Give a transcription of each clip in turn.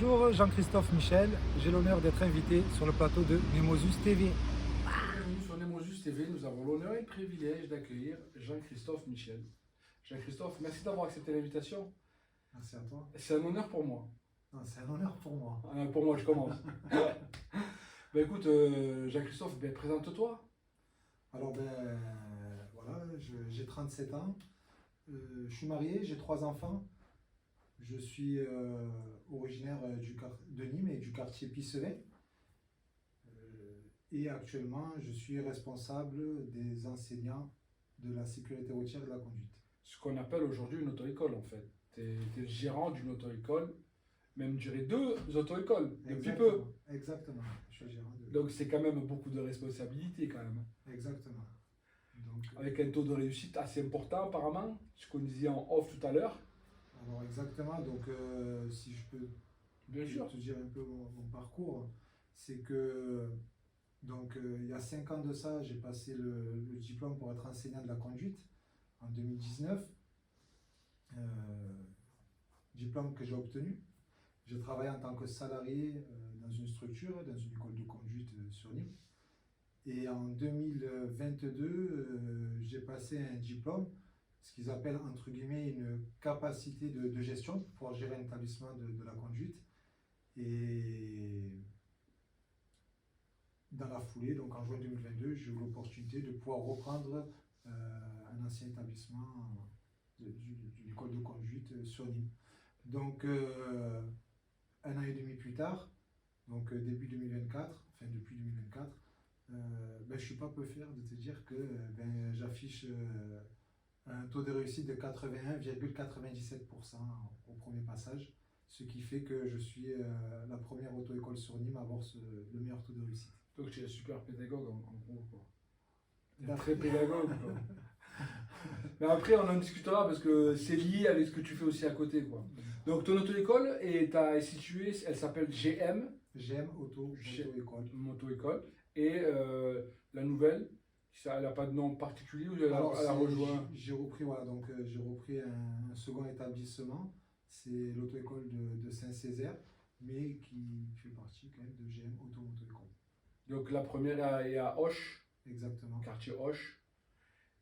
Bonjour Jean-Christophe Michel, j'ai l'honneur d'être invité sur le plateau de Nemosus TV. Bienvenue sur Nemosus TV, nous avons l'honneur et le privilège d'accueillir Jean-Christophe Michel. Jean-Christophe, merci d'avoir accepté l'invitation. Merci à toi. C'est un honneur pour moi. C'est un honneur pour moi. Pour moi, je commence. Écoute, Jean-Christophe, présente-toi. Alors voilà, j'ai 37 ans, je suis marié, j'ai 3 enfants. Je suis originaire de Nîmes et du quartier Pisselet. Et actuellement, je suis responsable des enseignants de la sécurité routière et de la conduite. Ce qu'on appelle aujourd'hui une auto-école en fait. Tu es le gérant d'une auto-école, même je dirais 2 auto-écoles, depuis peu. Exactement, je suis gérant de... Donc c'est quand même beaucoup de responsabilités quand même. Exactement. Donc, avec un taux de réussite assez important apparemment, ce qu'on disait en off tout à l'heure. Alors exactement, donc si je peux Bien sûr te dire un peu mon parcours, c'est que donc il y a 5 ans de ça, j'ai passé le diplôme pour être enseignant de la conduite en 2019, diplôme que j'ai obtenu. J'ai travaillé en tant que salarié dans une structure, dans une école de conduite sur Nîmes. Et en 2022, j'ai passé un diplôme, ce qu'ils appellent entre guillemets une capacité de gestion pour gérer un établissement de la conduite. Et dans la foulée, donc en juin 2022, j'ai eu l'opportunité de pouvoir reprendre un ancien établissement d'une école de conduite sur Nîmes. Donc 1 an et demi plus tard, donc début 2024, enfin depuis 2024, je ne suis pas peu fier de te dire que j'affiche un taux de réussite de 81,97% au premier passage, ce qui fait que je suis la première auto-école sur Nîmes à avoir le meilleur taux de réussite. Donc tu es un super pédagogue en gros quoi. D'accord. Très pédagogue quoi. Mais après on en discutera parce que c'est lié avec ce que tu fais aussi à côté quoi. Donc ton auto-école est située, elle s'appelle GM. GM Auto-École. Auto-école. Et la nouvelle, elle n'a pas de nom particulier ou elle a rejoint? J'ai repris, voilà, donc j'ai repris un second établissement, c'est l'auto-école de Saint-Césaire, mais qui fait partie quand même de GM Auto-École. Donc la première est à Auch. Exactement. Quartier Auch.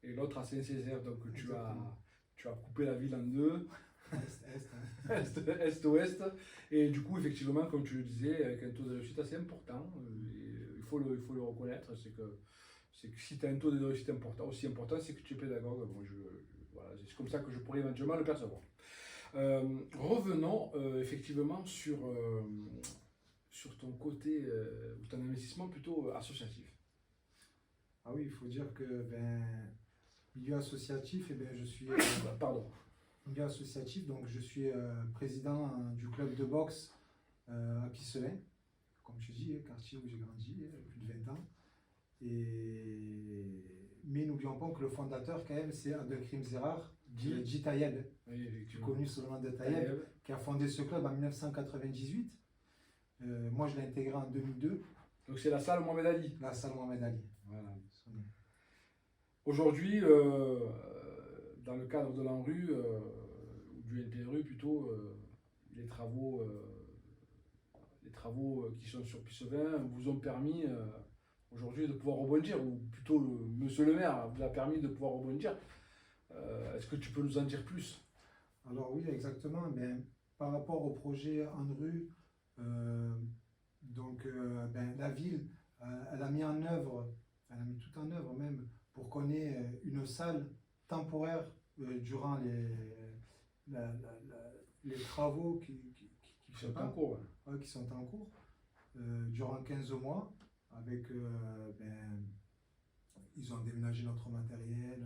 Et l'autre à Saint-Césaire. Donc tu as coupé la ville en deux. Est-ouest. Et du coup, effectivement, comme tu le disais, avec un taux de réussite assez important, il faut le reconnaître, c'est que si tu as un taux de réussite aussi important, c'est que tu es pédagogue. Bon, voilà, c'est comme ça que je pourrais éventuellement le percevoir. Revenons effectivement sur ton côté, ou ton investissement plutôt associatif. Ah oui, il faut dire que milieu associatif, je suis... Pardon. Milieu associatif, donc je suis président du club de boxe à Pisselet, comme je dis, quartier où j'ai grandi, plus de 20 ans. Mais n'oublions pas que le fondateur, quand même, c'est Abdelkrim Zerrar, dit Tayeb, connu sous le nom de Tayeb, qui a fondé ce club en 1998. Moi, je l'ai intégré en 2002. Donc c'est la salle Mohamed Ali. La salle Mohamed Ali. Voilà. Aujourd'hui, dans le cadre de l'ANRU, ou du NPRU plutôt, les travaux qui sont sur Pissevin vous ont permis aujourd'hui de pouvoir rebondir, ou plutôt monsieur le maire vous a permis de pouvoir rebondir. Est-ce que tu peux nous en dire plus? Alors oui, exactement. Par rapport au projet ANRU, la ville, elle a mis en œuvre, elle a mis tout en œuvre même, pour qu'on ait une salle temporaire durant les travaux qui sont en cours. Qui sont en cours durant 15 mois. Avec, ils ont déménagé notre matériel.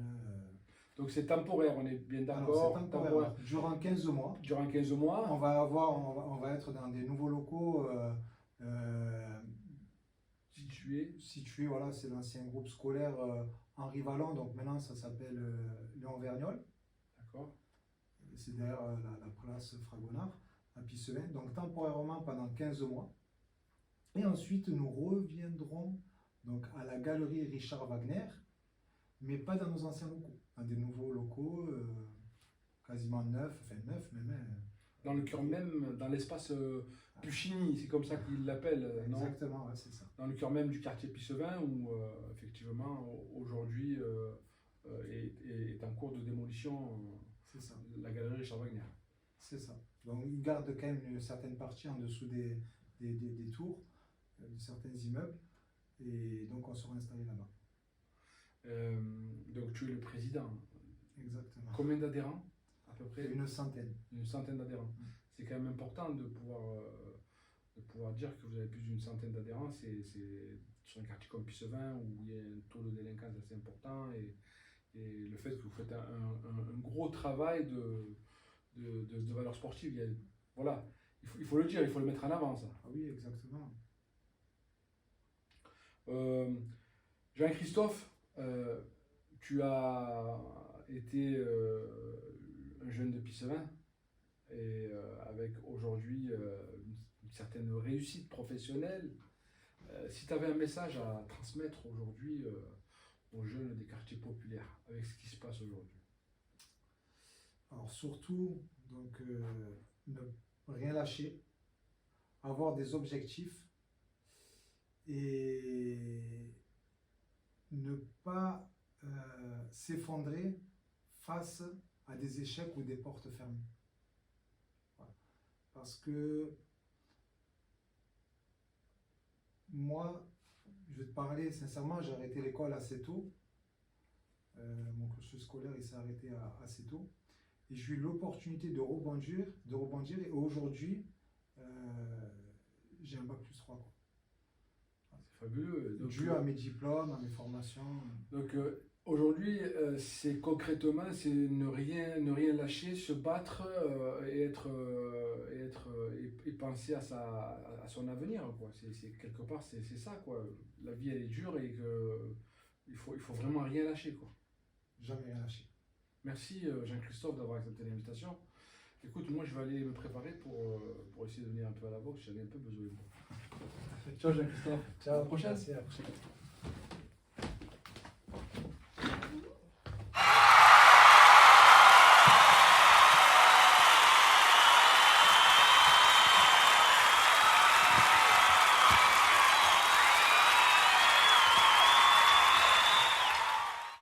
Donc c'est temporaire, on est bien d'accord? C'est temporaire. Durant 15 mois. Durant 15 mois. On va être dans des nouveaux locaux situés, voilà, c'est l'ancien groupe scolaire Henri Vallon, donc maintenant ça s'appelle Léon Vergnol. D'accord. C'est derrière la place Fragonard à Pisselet. Donc temporairement pendant 15 mois. Et ensuite nous reviendrons donc à la galerie Richard Wagner, mais pas dans nos anciens locaux, dans des nouveaux locaux quasiment neufs, enfin neufs même. Dans le cœur même, dans l'espace Puccini, c'est comme ça qu'ils l'appellent, non? Exactement, ouais, c'est ça. Dans le cœur même du quartier Pissevin, où effectivement, aujourd'hui, est en cours de démolition C'est ça. la galerie Richard Wagner. C'est ça. Donc ils gardent quand même une certaine partie en dessous des tours, de certains immeubles. Et donc on sera installé là-bas. Donc tu es le président. Exactement. Combien d'adhérents à peu près? Une centaine. Une centaine d'adhérents. C'est quand même important de pouvoir dire que vous avez plus d'une centaine d'adhérents. C'est sur un quartier comme Pissevin où il y a un taux de délinquance assez important et le fait que vous faites un gros travail de valeur sportive. Voilà, il faut le dire, il faut le mettre en avant, ça. Ah oui, exactement. Jean-Christophe, tu as été un jeune de Pissevin et avec aujourd'hui une certaine réussite professionnelle. Si tu avais un message à transmettre aujourd'hui aux jeunes des quartiers populaires avec ce qui se passe aujourd'hui? Alors surtout, donc, ne rien lâcher, avoir des objectifs et ne pas s'effondrer face à des échecs ou des portes fermées. Voilà. Parce que moi, je vais te parler sincèrement, j'ai arrêté l'école assez tôt. Mon cursus scolaire il s'est arrêté assez tôt. Et j'ai eu l'opportunité de rebondir et aujourd'hui, j'ai un bac plus 3. Quoi. C'est fabuleux. Donc, dû à mes diplômes, à mes formations. Donc aujourd'hui, c'est concrètement, c'est ne rien lâcher, se battre et penser à son avenir. Quoi. Quelque part, c'est ça. Quoi. La vie, elle est dure et il faut vraiment rien lâcher. Quoi. Jamais rien lâcher. Merci Jean-Christophe d'avoir accepté l'invitation. Écoute, moi je vais aller me préparer pour essayer de venir un peu à la boxe, j'en ai un peu besoin. Ciao Jean-Christophe. Ciao, à la prochaine. Merci, à la prochaine.